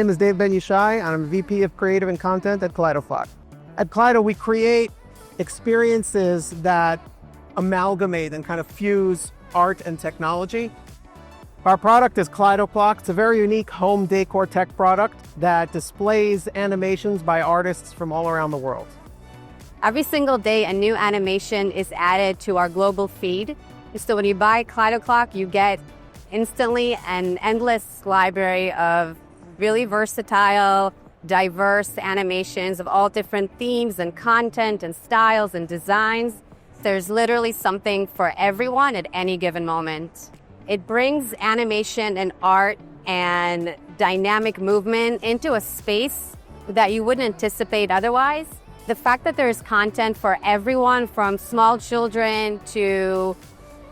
name is Dave Ben-Yishai, and I'm VP of Creative and Content at Klydoclock. At Klydo, we create experiences that amalgamate and kind of fuse art and technology. Our product is Klydoclock. It's a very unique home decor tech product that displays animations by artists from all around the world. Every single day, a new animation is added to our global feed. So when you buy Klydoclock, you get instantly an endless library of really versatile, diverse animations of all different themes and content and styles and designs. There's literally something for everyone at any given moment. It brings animation and art and dynamic movement into a space that you wouldn't anticipate otherwise. The fact that there's content for everyone from small children to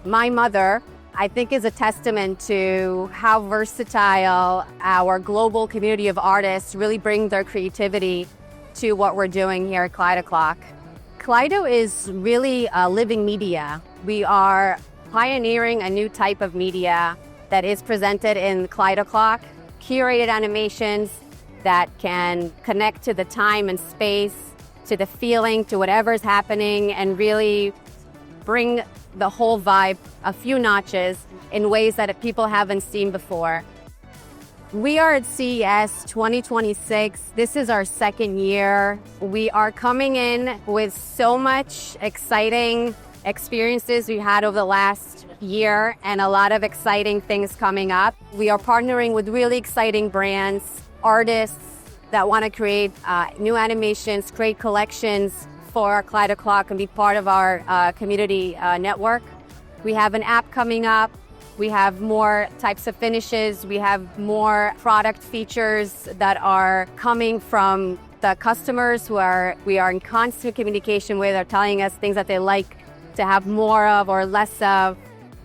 my mother, I think is a testament to how versatile our global community of artists really bring their creativity to what we're doing here at Klydoclock. Klydo is really a living media. We are pioneering a new type of media that is presented in Klydoclock, curated animations that can connect to the time and space, to the feeling, to whatever's happening, and really bring the whole vibe a few notches in ways that people haven't seen before. We are at CES 2026. This is our second year. We are coming in with so much exciting experiences we had over the last year and a lot of exciting things coming up. We are partnering with really exciting brands, artists that want to create new animations, create collections for Klydoclock and be part of our community network. We have an app coming up. We have more types of finishes. We have more product features that are coming from the customers we are in constant communication with, are telling us things that they like to have more of or less of.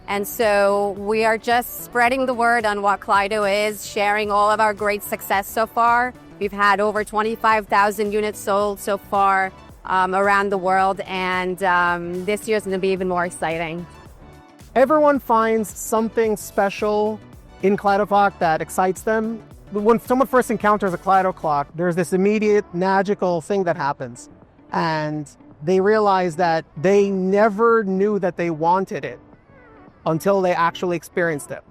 And so we are just spreading the word on what Klydo is, sharing all of our great success so far. We've had over 25,000 units sold so far around the world, and this year is going to be even more exciting. Everyone finds something special in Klydoclock that excites them. When someone first encounters a Klydoclock, there's this immediate magical thing that happens, and they realize that they never knew that they wanted it until they actually experienced it.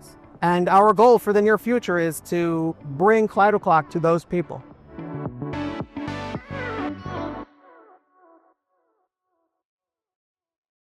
And our goal for the near future is to bring Klydoclock to those people.